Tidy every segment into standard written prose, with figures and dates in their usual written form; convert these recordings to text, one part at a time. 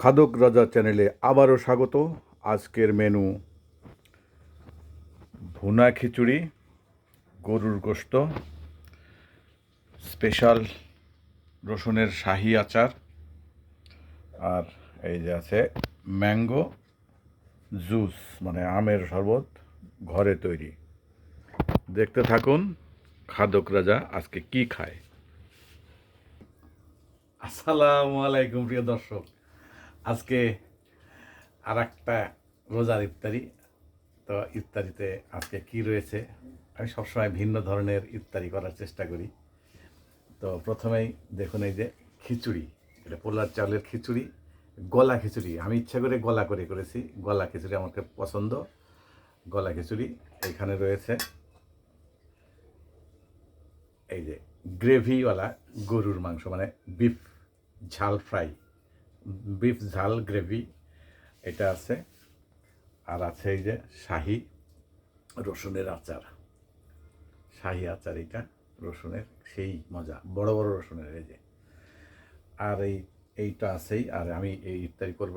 খাদক রাজা চ্যানেলে আবারও স্বাগত। আজকের মেনু ভুনা খিচুড়ি, গরুর গোশত, স্পেশাল রসুনের শাহি আচার, আর এই যে আছে ম্যাঙ্গো জুস মানে আমের শরবত, ঘরে তৈরি। দেখতে থাকুন খাদক রাজা আজকে কি খায়। আসসালামু আলাইকুম প্রিয় দর্শক, আজকে আর একটা রোজার ইফতারি। তো ইফতারিতে আজকে কি রয়েছে, আমি সবসময় ভিন্ন ধরনের ইফতারি করার চেষ্টা করি। তো প্রথমেই দেখুন এই যে খিচুড়ি, এটা পোলার চালের খিচুড়ি, গলা খিচুড়ি। আমি ইচ্ছা করে গলা করে করেছি, গলা খিচুড়ি আমাকে পছন্দ। গলা খিচুড়ি এইখানে রয়েছে এই যে গ্রেভিওয়ালা গরুর মাংস, মানে বিফ ঝাল ফ্রাই, বিফ ঝাল গ্রেভি, এটা আছে। আর আছে এই যে শাহি রসুনের আচার, শাহি আচার, এটা রসুনের সেই মজা, বড় বড় রসুনের এই যে। আর এইটা আছেই। আর আমি এই ইফতারি করব,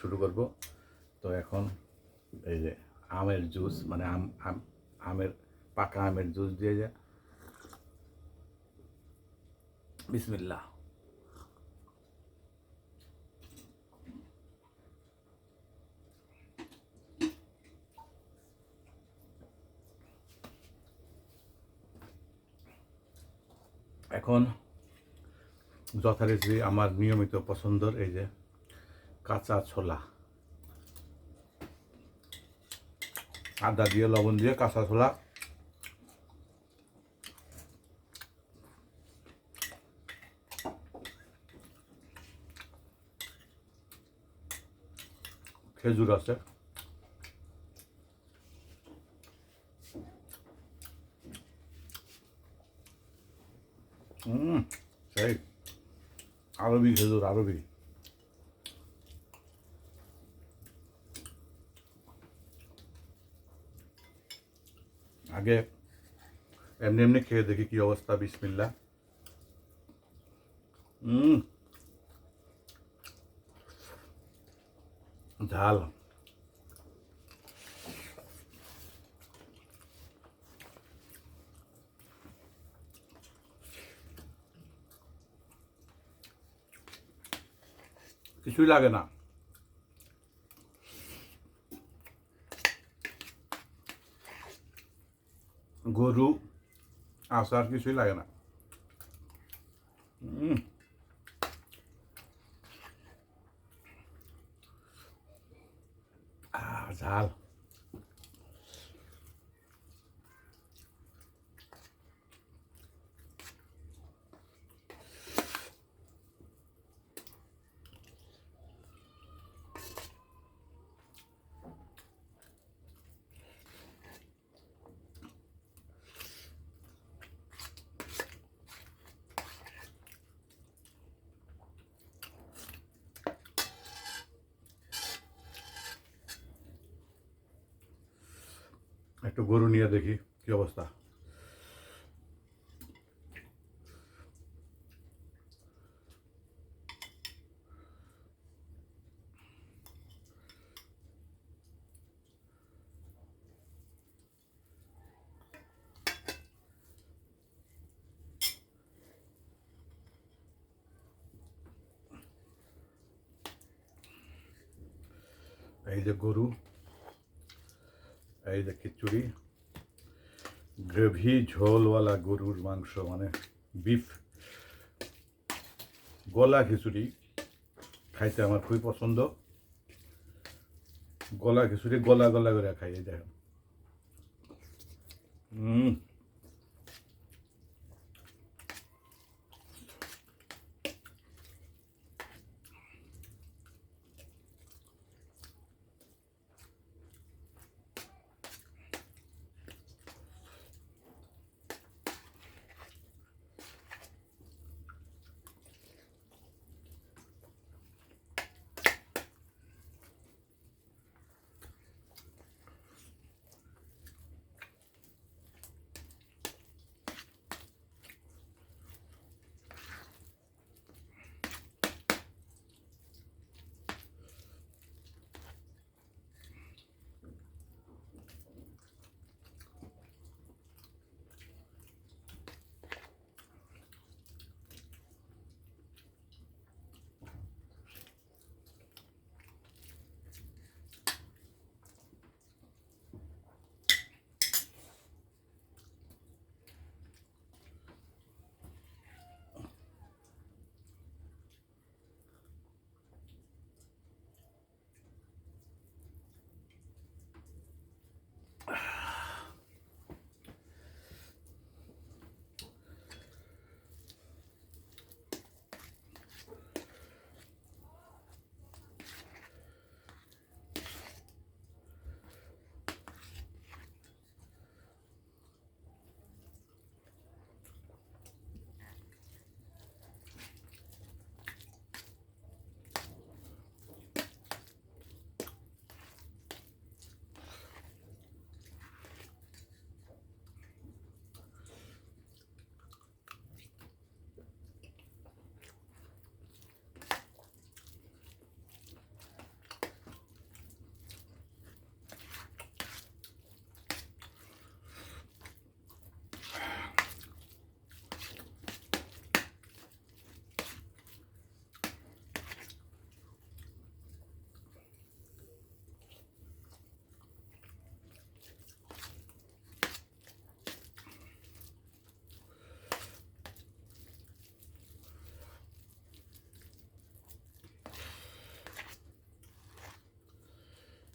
শুরু করব। তো এখন এই যে আমের জুস, মানে আমের পাকা আমের জুস দিয়ে যায়। বিসমিল্লাহ। এখন যথারীতি আমার নিয়মিত পছন্দর এই যে কাঁচা ছোলা, আদা দিয়ে লবণ দিয়ে কাঁচা ছোলা, খেজুর আছে, সেই আরবি খেজুর, আরবি। আগে এমনি এমনি খেয়ে দেখি কি অবস্থা। বিসমিল্লাহ। ঝাল, কিছুই লাগে না। গরু আচার কিছুই লাগে না। ঝাল। একটু গরু নিয়ে দেখি কি অবস্থা। এই যে গরু, এই যে খিচুড়ি, গ্রেভি ঝোলওয়ালা গরুর মাংস, মানে বিফ গলা খিচুড়ি খাইতে আমার খুবই পছন্দ। গলা খিচুড়ি গলা গলা করে খাই, এই দেখেন।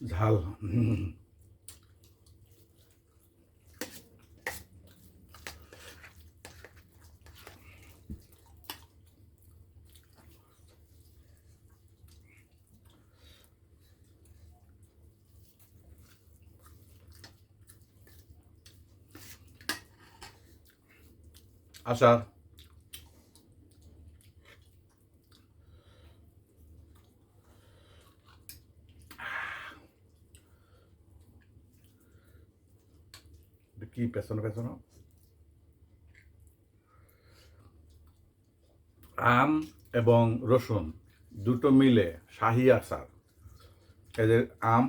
ঝাল আচার কি পেছনে পেছনে আম এবং রসুন দুটো মিলে শাহি আচার। এই যে আম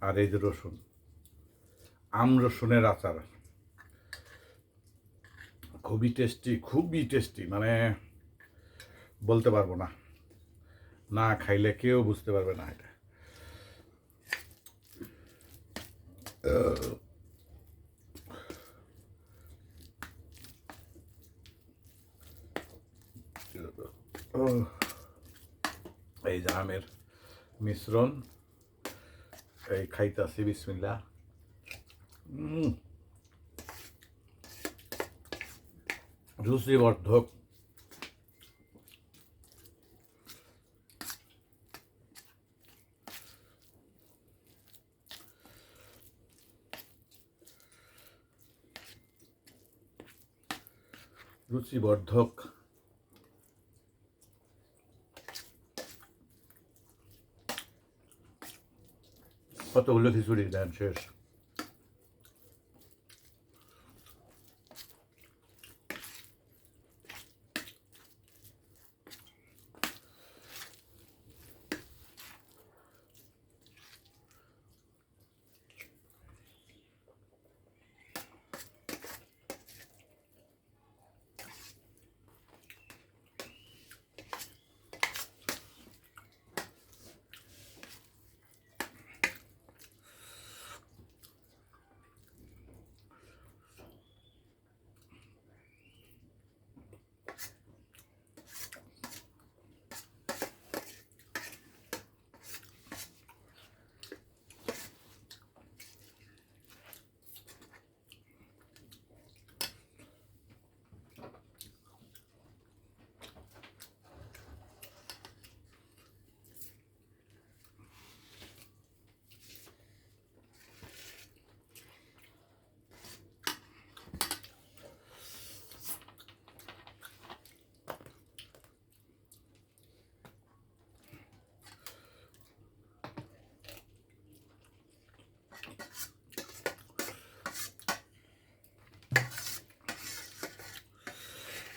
আর এই যে রসুন, আম রসুনের আচার খুবই টেস্টি, মানে বলতে পারবো না, না খাইলে কেউ বুঝতে পারবে না এটা। এই যে আমের মিশ্রণ, এই খাইতাছি, বিসমিল্লাহ। রুচিবর্ধক, রুচিবর্ধক। কতগুলো খিচুড়ি দেন শেষ।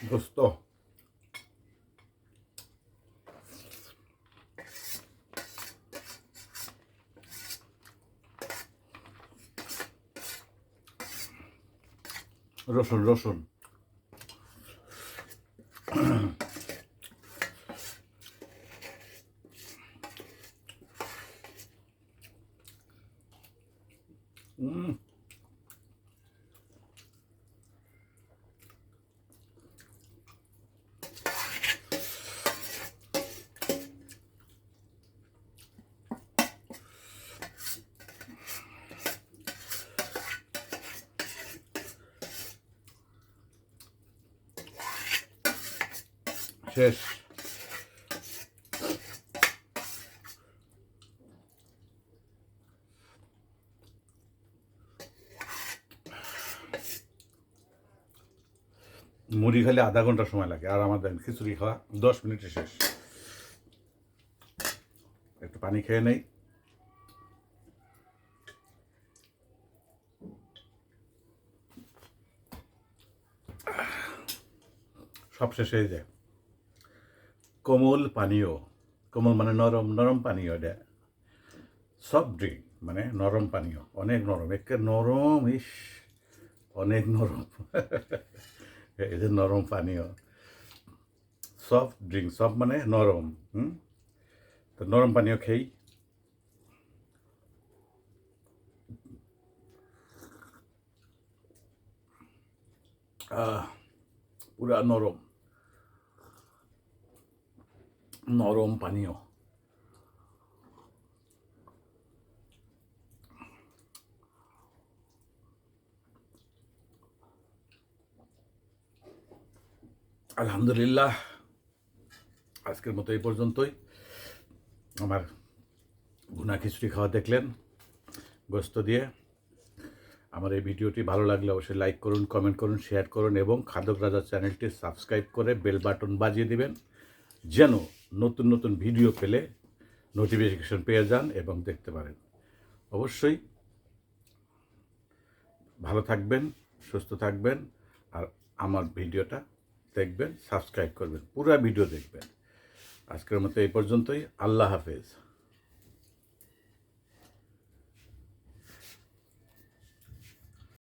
গোস্ত, রসুন রসুন, শেষ। মুড়ি খেলে আধা ঘন্টা সময় লাগে, আর আমাদের খিচুড়ি খাওয়া 10 মিনিটে শেষ। একটু পানি খেয়ে নেই। সব শেষে এই যে কোমল পানীয়, কোমল মানে নরম, নরম পানীয়। এটা সফট ড্রিঙ্ক মানে নরম পানীয়, অনেক নরম, একে নরম, অনেক নরম। এই যে নরম পানীয়, সফট ড্রিঙ্ক, সফট মানে নরম। তো নরম পানীয় খেই। পুরা নরম, নরম পানীয়। আলহামদুলিল্লাহ, আজকের মতো এই পর্যন্তই। আমার ভুনা খিচুড়ি খাওয়া দেখলেন গোস্ত দিয়ে। আমার এই ভিডিওটি ভালো লাগলে অবশ্যই লাইক করুন, কমেন্ট করুন, শেয়ার করুন এবং খাদক রাজা চ্যানেলটি সাবস্ক্রাইব করে বেল বাটন বাজিয়ে দিবেন, যেন নতুন নতুন ভিডিও পেলে নোটিফিকেশন পেয়ে যান এবং দেখতে পারেন। অবশ্যই ভালো থাকবেন, সুস্থ থাকবেন, আর আমার ভিডিওটা দেখবেন, সাবস্ক্রাইব করবেন, পুরো ভিডিও দেখবেন। আজকের মতো এই পর্যন্তই। আল্লাহ হাফেজ।